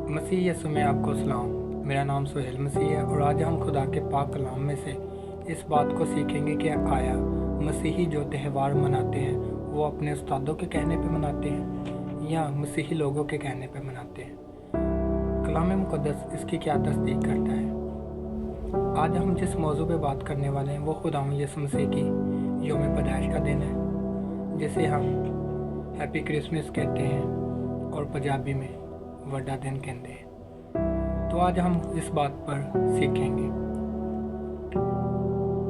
मसीह यसु में आपको सलाम। मेरा नाम सुहेल मसीह है और आज हम खुदा के पाक कलाम में से इस बात को सीखेंगे कि आया मसीही जो त्यौहार मनाते हैं वो अपने उस्तादों के कहने पे मनाते हैं या मसीही लोगों के कहने पे मनाते हैं। कलाम मुक़द्दस इसकी क्या तस्दीक करता है। आज हम जिस मौजू पे बात करने वाले हैं वो खुदावंद यीशु मसीह की यौम पैदाइश का दिन है, जिसे हम हैप्पी क्रिसमस कहते हैं और पंजाबी में वड्डा दिन कहते हैं। तो आज हम इस बात पर सीखेंगे।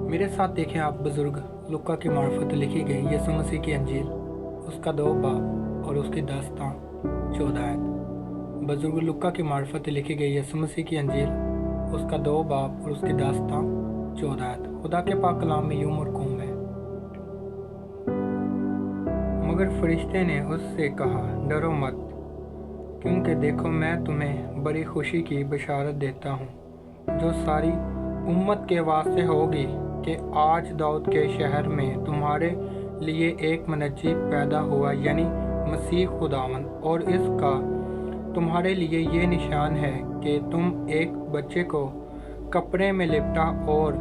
मेरे साथ देखें आप बुज़ुर्ग लुका की मार्फत लिखी गई यीशु मसीह की अंजील, उसका 2 बाब और उसकी 10-14 आयत। बुज़ुर्ग लुका की मार्फत लिखी गई यीशु मसीह की अंजील, उसका 2 बाब और उसकी 10-14 आयत। खुदा के पाक कलाम में यूं मरकूम है, मगर फरिश्ते ने उससे कहा, डरो मत, क्योंकि देखो मैं तुम्हें बड़ी खुशी की बशारत देता हूँ, जो सारी उम्मत के वास्ते होगी, कि आज दाऊद के शहर में तुम्हारे लिए एक मनज्जी पैदा हुआ, यानी मसीह खुदावंद। और इसका तुम्हारे लिए ये निशान है कि तुम एक बच्चे को कपड़े में लिपटा और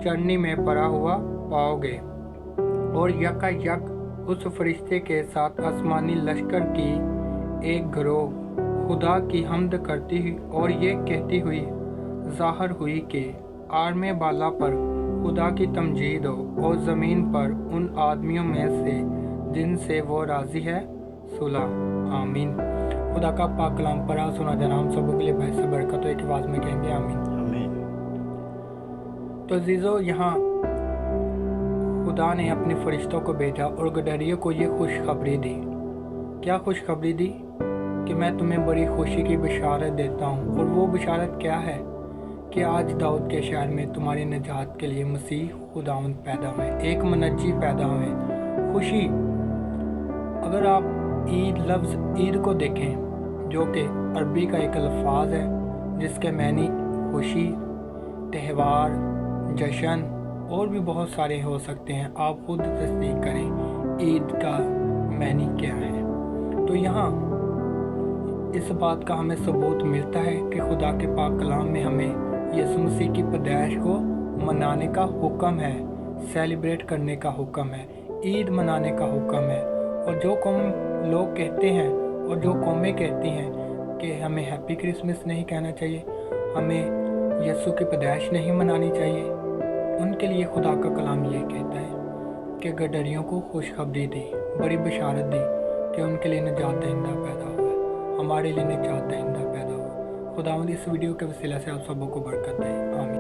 चरनी में पड़ा हुआ पाओगे। और यकायक उस फरिश्ते के साथ आसमानी लश्कर की एक गिरोह खुदा की हम्द करती हुई और ये कहती हुई ज़ाहिर हुई कि आर्मे बाला पर खुदा की तमजीद हो और ज़मीन पर उन आदमियों में से जिनसे वो राज़ी है सुलह। आमीन। खुदा का पाक कलाम पढ़ा सुना जाना हम सबों के लिए भाई से बरकत हो, एक आवाज़ में कहेंगे आमीन। तो अज़ीज़ों, यहाँ खुदा ने अपने फरिश्तों को भेजा और गडरियों को ये खुशखबरी दी। क्या खुशखबरी दी? कि मैं तुम्हें बड़ी खुशी की बशारत देता हूँ। और वो बशारत क्या है? कि आज दाऊद के शहर में तुम्हारी निजात के लिए मसीह खुदावंद पैदा हुए, एक मनज्जी पैदा हुए। खुशी, अगर आप लफ्ज़ ईद को देखें, जो कि अरबी का एक अल्फाज है जिसके मानी खुशी, त्यौहार, जश्न और भी बहुत सारे हो सकते हैं। आप खुद तस्दीक करें ईद का मानी क्या है। तो यहाँ इस बात का हमें सबूत मिलता है कि खुदा के पाक कलाम में हमें यीशु मसीह की पैदाइश को मनाने का हुक्म है, सेलिब्रेट करने का हुक्म है, ईद मनाने का हुक्म है। और जो कौम लोग कहते हैं और जो कौमें कहती हैं कि हमें हैप्पी क्रिसमस नहीं कहना चाहिए, हमें यीशु की पैदाइश नहीं मनानी चाहिए, उनके लिए खुदा का कलाम ये कहता है कि गडरियों को खुशखबरी दी, बड़ी बशारत दी कि उनके लिए निजात दहिंदा पैदा हुआ, हमारे लिए निजात दहिंदा पैदा हुआ। खुदावंद इस वीडियो के वसीला से आप सबों को बरकत दे। आमीन।